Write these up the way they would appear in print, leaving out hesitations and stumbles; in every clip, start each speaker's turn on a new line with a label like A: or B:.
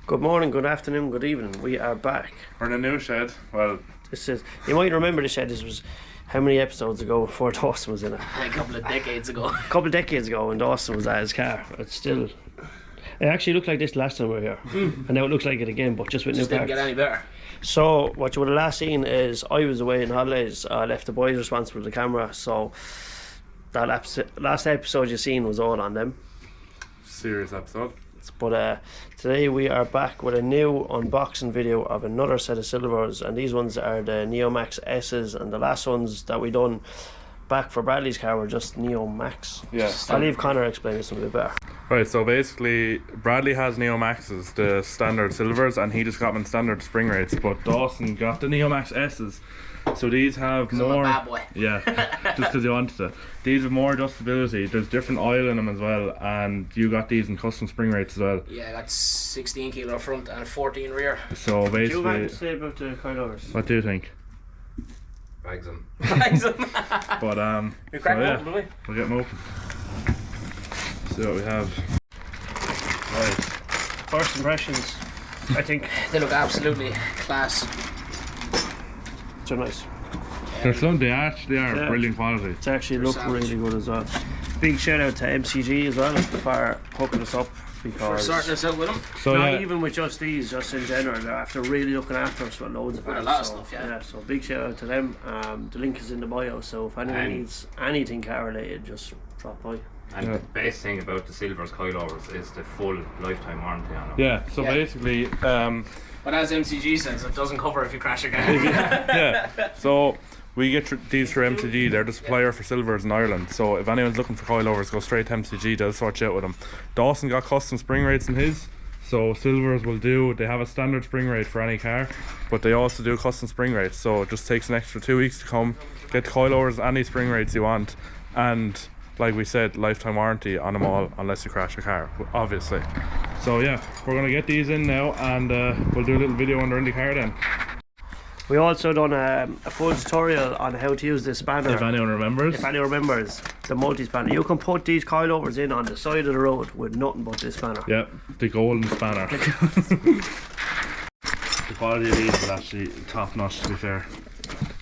A: Good morning, good afternoon, good evening. We are back.
B: We're in a new shed. Well,
A: This is, you might remember the shed. This was how many episodes ago before Dawson was in it?
C: A couple of decades ago.
A: A couple of decades ago when Dawson was at his car. It actually looked like this last time we were here. And now it looks like it again, but just with
C: Just
A: new
C: didn't
A: parts.
C: get any better.
A: So what you would have last seen is I was away on holidays. I left the boys responsible for the camera, so that last episode you seen was all on them.
B: serious episode.
A: But today we are back with a new unboxing video of another set of silvers, and these ones are the Neomax S's, and the last ones that we done back for Bradley's car were just Neomax.
B: Yeah.
A: I'll leave Connor explain this a bit better.
B: Right, so basically, Bradley has Neomaxes, the standard silvers, and he just got them in standard spring rates, but Dawson got the Neomax S's. So these have
C: I'm a
B: more.
C: bad boy.
B: Yeah, just because you wanted it. These have more adjustability. There's different oil in them as well, and you got these in custom spring rates as well.
C: Yeah, I got 16 kilo front and 14 rear.
B: So
A: Do you have
B: basically,
A: to say about the coilovers?
B: what do you think?
D: Bags them.
B: But
C: We crack
B: so, yeah,
C: them open, will we?
B: we'll get them open. See what we have.
A: Right. First impressions, I think
C: They look absolutely class.
A: they're nice.
B: They actually are
A: Yeah.
B: brilliant quality.
A: They actually look
C: savage.
A: really good as well. Big shout out to MCG as well for hooking us up,
C: For
A: because
C: sorting us out with them.
B: So
A: not
B: yeah,
A: even with just these, just in general, they're after really looking after us with loads of
C: With a
A: parts.
C: lot of
A: So,
C: stuff, yeah.
A: So big shout out to them. The link is in the bio, so if anyone needs anything car related, just drop by.
D: And
B: Yeah.
D: the best thing about the silvers coilovers is the full lifetime warranty on them.
B: yeah. So
C: Yeah.
B: basically,
C: But as MCG says, it doesn't cover if you crash a car.
B: yeah. So we get these through MCG. They're the supplier for silvers in Ireland. So if anyone's looking for coilovers, go straight to MCG. They'll sort you out with them. Dawson got custom spring rates in his. So silvers will do. They have a standard spring rate for any car, but they also do custom spring rates. So it just takes an extra 2 weeks to come get coilovers, any spring rates you want, and like we said, lifetime warranty on them all unless you crash a car, obviously. So yeah, we're gonna get these in now, and we'll do a little video when they're in the car then.
A: We also done a full tutorial on how to use this spanner.
B: If anyone remembers.
A: If anyone remembers, the multi-spanner. You can put these coilovers in on the side of the road with nothing but this spanner.
B: Yeah, the golden spanner. The quality of these is actually top notch, to be fair.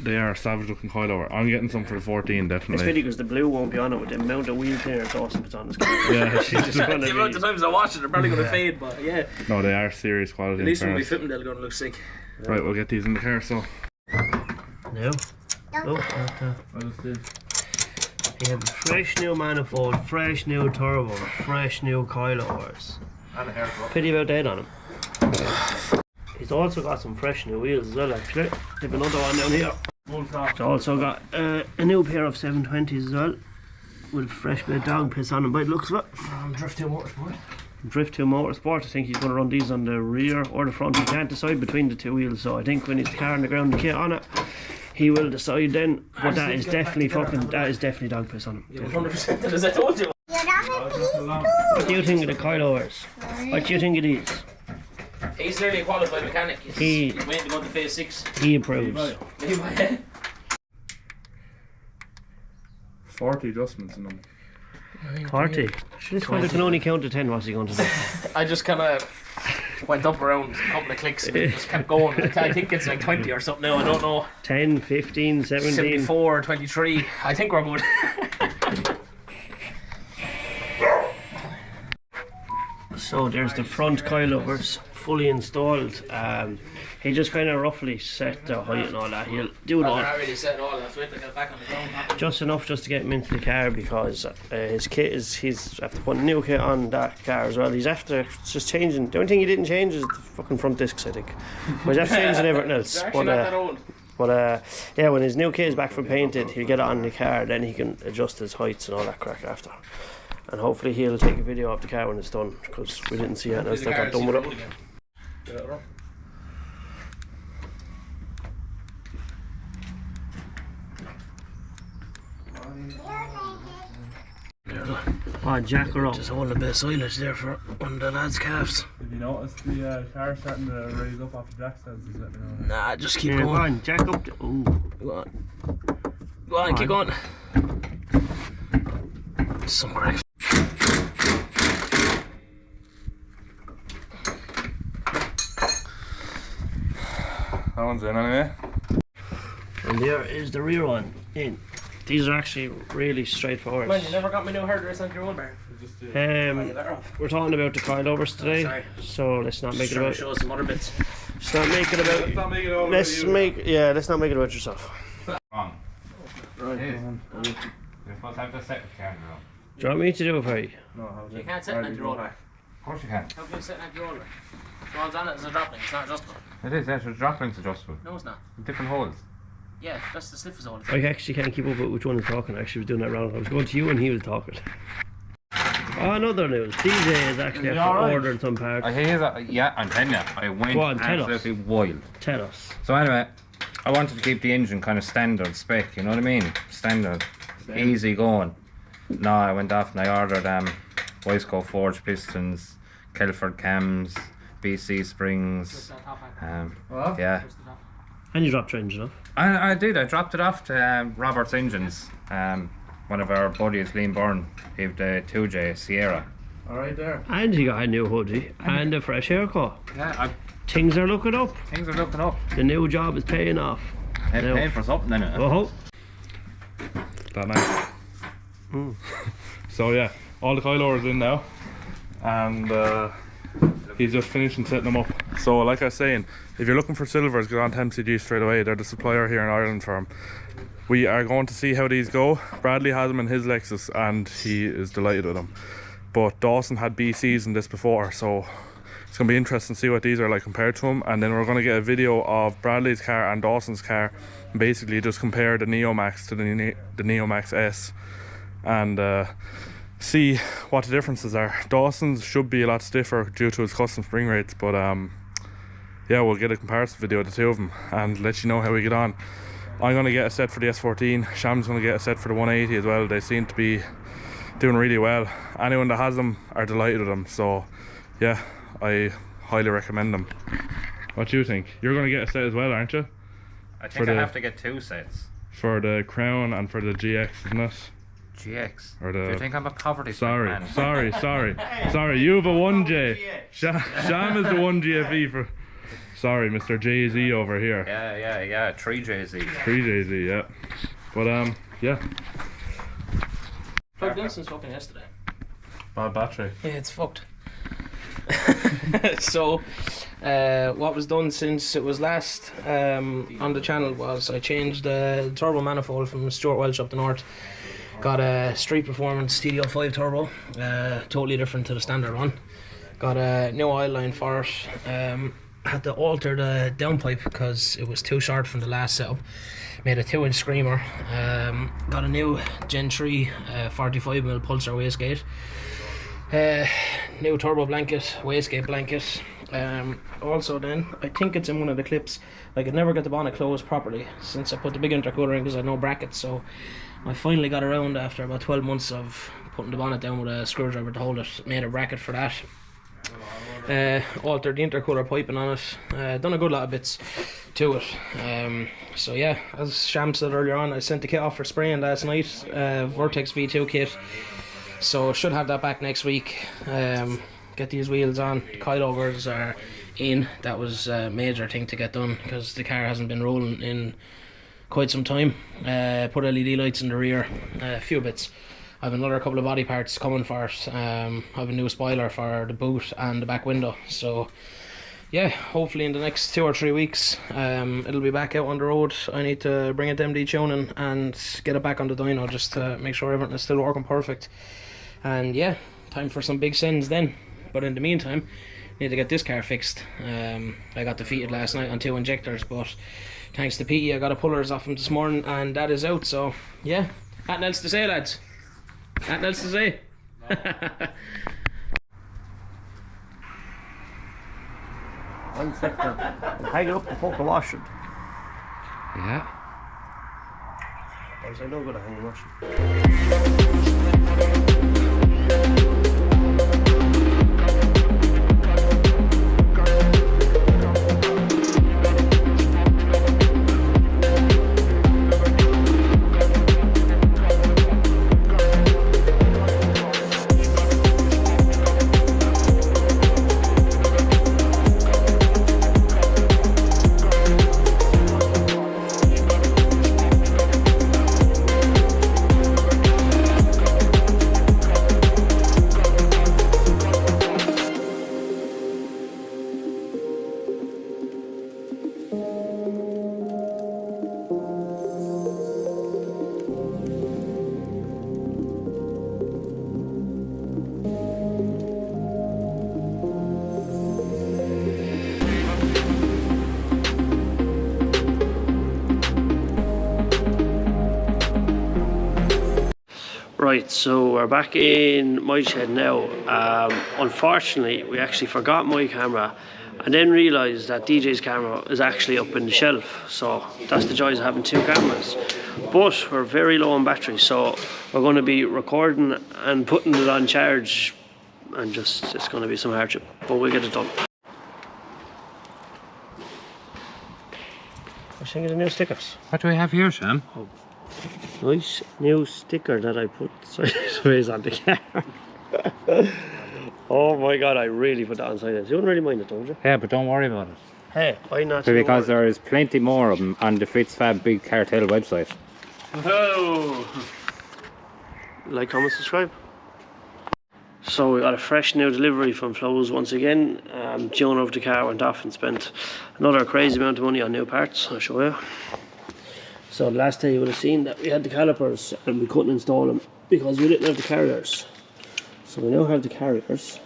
B: They are a savage looking coilover. I'm getting some for the 14,
A: It's
B: definitely.
A: pity because the blue won't be on it with the amount of wheel cleaner Dawson puts on his car.
B: Yeah,
A: She's just gonna
C: The amount of
A: be...
C: times I watch it, they're probably going to fade, but yeah.
B: no, they are serious quality.
C: At least
B: in
C: when we
B: fairness.
C: fit them, they're going to look sick.
B: Right, we'll get these in the car, so.
A: No. Oh,
B: I just did.
A: you have a fresh new manifold, fresh new turbo, fresh new coilovers.
B: And a haircut.
A: Pity about that on him. He's also got some fresh new wheels as well, actually. They've another one down here. He's also got a new pair of 720s as well, with a fresh bit of dog piss on them by the looks of it.
C: Drift 2 Motorsport.
A: Drift 2 Motorsport, I think he's going to run these on the rear or the front. He can't decide between the two wheels, so I think when he's the car on the ground, the kit on it, he will decide then. But that is definitely dog piss on him.
C: Yeah, 100% as I told you.
A: What do you think of the coilovers? What do you think of these?
C: He's nearly a qualified mechanic.
A: He-
C: He's waiting to go to phase 6.
A: He approves.
B: 40 adjustments in them.
A: 40. This one can only count to 10. What's he going to do?
C: I just kind of went up around a couple of clicks and just kept going. I think it's like 20 or something now, I don't know.
A: 10, 15, 17.
C: 74, 23. I think we're good.
A: So there's the front coilovers fully installed. He just kind of roughly set the height and all that. He'll do it all
C: They're already setting all that. Wait to get back on the ground.
A: just enough just to get him into the car, because his kit is, he's after putting a new kit on that car as well. He's after just changing. The only thing he didn't change is the fucking front discs, I think. But he's after changing everything else.
C: They're actually not that old.
A: But yeah, when his new kit is back for painted, he'll get it on the car, then he can adjust his heights and all that crack after. And hopefully he'll take a video of the car when it's done, because we didn't see anything else that got done with it. Oh, jack her up.
C: Just holding a bit of silage there for one of the lads' calves.
B: Did you notice the car starting to raise up off the jack stands? Let me know.
C: Nah, just keep
A: Yeah, go
C: going.
A: on, jack up. Ooh.
C: Go on. Go on, keep going. Somewhere extra.
B: That one's in anyway.
A: And there is the rear one in. These are actually really straightforward.
C: Man, you never got me new hairdress on your old barn.
A: We're talking about the coilovers today, so let's not make it about.
C: Show us some other bits.
A: Let's not make it about.
B: Let's not make it all
A: Let's
B: about you.
A: let's not make it about yourself.
D: Wrong.
A: Right.
D: You're supposed to have the second camera on.
A: Do you want me to do it for you?
C: You can't set it on your roller.
D: Of course you can.
C: How can you set it on your roller? The one's on it is a drop link, it's not adjustable.
D: It is, yeah, the drop link's adjustable.
C: No, it's not.
D: Different holes.
C: Yeah, that's the slippers hole.
A: I actually can't keep up with which one is talking. I actually was doing that wrong. I was going to you and he was talking. Oh, another news. TJ is actually after ordering some parts.
D: Yeah, I'm telling you, I went
A: Go on, tell
D: absolutely wild.
A: Tell us.
D: So anyway, I wanted to keep the engine kind of standard spec, you know what I mean? Standard, easy going. No, I went off and I ordered Wiseco forged pistons, Kelford cams, BC springs. Yeah.
A: And you dropped your engine off.
D: I did. I dropped it off to Robert's Engines. One of our buddies, Liam Byrne, he had the 2J Sierra.
B: Alright there.
A: And you got a new hoodie and a fresh haircut.
D: Yeah,
A: Things are looking up.
D: things are looking up.
A: The new job is paying off.
D: Paying for something, innit?
A: Oh,
B: That nice. So yeah, all the coilovers in now, and he's just finishing setting them up. So like I was saying, if you're looking for silvers, go on to MCG straight away. They're the supplier here in Ireland for 'em. We are going to see how these go. Bradley has them in his Lexus and he is delighted with them. But Dawson had BCs in this before, so it's going to be interesting to see what these are like compared to them. And then we're going to get a video of Bradley's car and Dawson's car, and basically just compare the Neomax to the Neomax S and see what the differences are. Dawson's should be a lot stiffer due to his custom spring rates, but yeah, we'll get a comparison video of the two of them and let you know how we get on. I'm going to get a set for the S14, Sham's going to get a set for the 180 as well. They seem to be doing really well. Anyone that has them are delighted with them, so yeah, I highly recommend them. What do you think? You're going to get a set as well, aren't you?
D: I think I have to get 2 sets.
B: For the Crown and for the GX, isn't it?
D: GX.
B: Or the...
D: Do you think I'm a poverty man?
B: Sorry, you have a 1J. Sham is the 1GFE for... Sorry, Mr. Jay-Z over here.
D: Yeah, 3JZ.
B: 3JZ, yeah. But yeah.
C: Plugged in since fucking yesterday.
B: Bad battery.
C: Yeah, it's fucked. So, what was done since it was last on the channel was I changed the turbo manifold from Stuart Welch up the north. Got a Street Performance TD05 turbo, totally different to the standard one. Got a new oil line for it. Had to alter the downpipe because it was too short from the last setup. Made a 2-inch screamer. Got a new Gen 3 45mm pulsar wastegate. New turbo blanket, wastegate blanket. Also then, I think it's in one of the clips, I could never get the bonnet closed properly since I put the big intercooler in because I had no brackets, so I finally got around after about 12 months of putting the bonnet down with a screwdriver to hold it. Made a bracket for that. Altered the intercooler piping on it. Done a good lot of bits to it. So yeah, as Sham said earlier on, I sent the kit off for spraying last night. Vortex V2 kit. So should have that back next week. Get these wheels on. Coilovers are in. That was a major thing to get done because the car hasn't been rolling in quite some time. Put LED lights in the rear. A few bits. I have another couple of body parts coming for it. I have a new spoiler for the boot and the back window. So yeah, hopefully in the next 2 or 3 weeks it'll be back out on the road. I need to bring it to MD tuning and get it back on the dyno just to make sure everything is still working perfect. And yeah, time for some big sends then. But in the meantime, need to get this car fixed. I got defeated last night on 2 injectors, but thanks to Petey I got a pullers off him this morning and that is out. So yeah, nothing else to say, lads. Nothing else to say.
A: One second. Hang it up before the washing.
D: Yeah.
A: I know I'm gonna hang the washing. Right, so we're back in my shed now. Unfortunately, we actually forgot my camera and then realised that DJ's camera is actually up in the shelf. So that's the joys of having two cameras. But we're very low on battery, so we're going to be recording and putting it on charge, and just it's going to be some hardship, but we'll get it done. I think of the new stickers.
D: What do we have here, Sam?
A: Oh, nice new sticker that I put sideways on the car. Oh my god, I really put that on sideways. You wouldn't really mind it, don't you?
D: Yeah, but don't worry about it.
A: Hey, why not?
D: Because there is plenty more of them on the FitzFab Big Cartel website.
A: Oh. Like, comment, subscribe. So we got a fresh new delivery from Flows once again. The owner of the car went off and spent another crazy amount of money on new parts. I'll show you. So the last day you would have seen that we had the calipers and we couldn't install them because we didn't have the carriers. So we now have the carriers,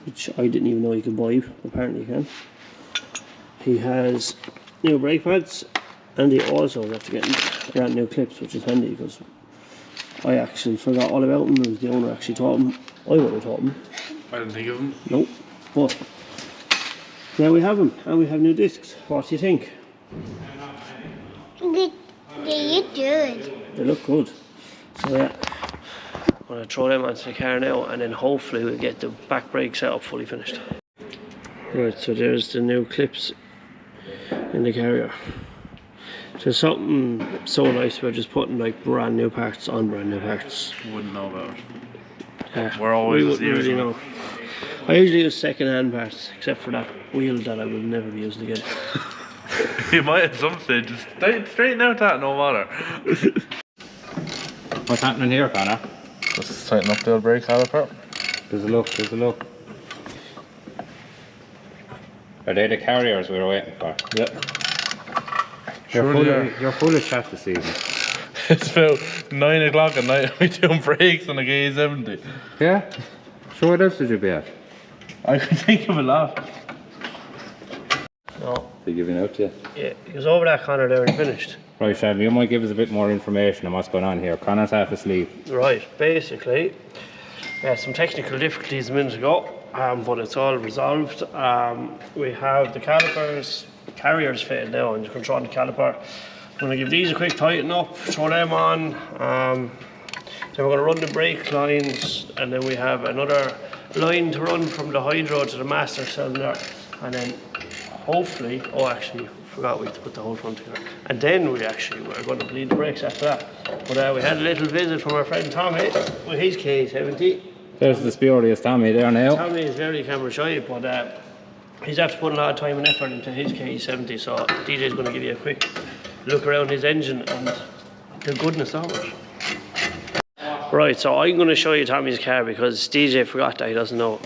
A: which I didn't even know you could buy. Apparently you can. He has new brake pads, and he also got to get brand new clips, which is handy because I actually forgot all about them. It was the owner actually taught him. I would have taught him.
B: I didn't think of them.
A: Nope. But now we have them, and we have new discs. What do you think?
E: They look good.
A: They look good. So yeah, I'm going to throw them onto the car now, and then hopefully we'll get the back brake setup fully finished. Right, so there's the new clips in the carrier. There's something so nice about just putting like brand new parts on brand new parts.
B: Wouldn't know about it.
A: Yeah,
B: We're always
A: we wouldn't really know. I usually use second-hand parts, except for that wheel that I will never be using again.
B: You might at some stage just straighten out that, no matter.
D: What's happening here, Connor?
B: Just tighten up the old brake caliper.
D: There's a look, there's a look. Are they the carriers we were waiting for?
A: Yep.
D: You're full of chat this evening.
B: It's about 9 o'clock at night. We're doing brakes on a K70.
D: Yeah? So what else did you be at?
B: I could think of a lot.
A: No.
D: They giving out to you?
A: Yeah, he was over that Connor there and he finished.
D: Right, Sam, you might give us a bit more information on what's going on here. Connor's half asleep.
A: Right, basically, some technical difficulties a minute ago, but it's all resolved. We have the calipers, carriers fitted now, and you can throw on the caliper. I'm going to give these a quick tighten up, throw them on. Then we're going to run the brake lines, and then we have another line to run from the hydro to the master cylinder, and then hopefully, oh actually, forgot we had to put the whole front together. And then we're going to bleed the brakes after that. But we had a little visit from our friend Tommy with his K70.
D: There's the spurious Tommy there now.
A: Tommy is very camera shy, but he's have to put a lot of time and effort into his K70, so DJ's going to give you a quick look around his engine and the goodness of it. Right, so I'm going to show you Tommy's car because DJ forgot that he doesn't know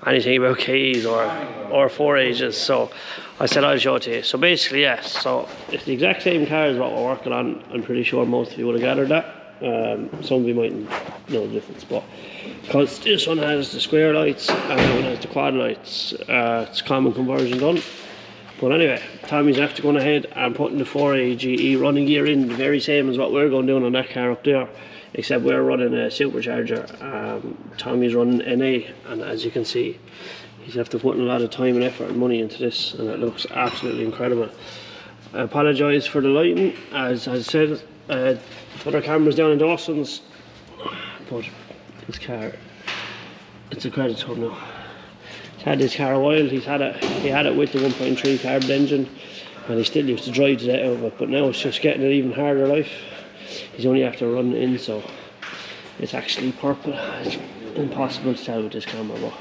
A: anything about Ks or 4Hs, so I said I'll show it to you. So basically, yes, so it's the exact same car as what we're working on. I'm pretty sure most of you would have gathered that. Some of you mightn't know the difference, but because this one has the square lights and that one has the quad lights, it's common conversion done. But anyway, Tommy's after going ahead and putting the 4AGE running gear in, the very same as what we're going doing on that car up there, except we're running a supercharger. Tommy's running NA, and as you can see, he's after putting a lot of time and effort and money into this, and it looks absolutely incredible. I apologise for the lighting, as I said, put our cameras down in Dawson's, but this car, it's a credit to him now. He's had this car a while. He had it with the 1.3 carb engine, and he still used to drive to that out of it, but now it's just getting an even harder life. He's only after running in, so it's actually purple. It's impossible to tell with this camera, but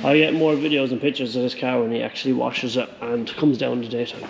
A: I get more videos and pictures of this car when he actually washes it and comes down in the daytime.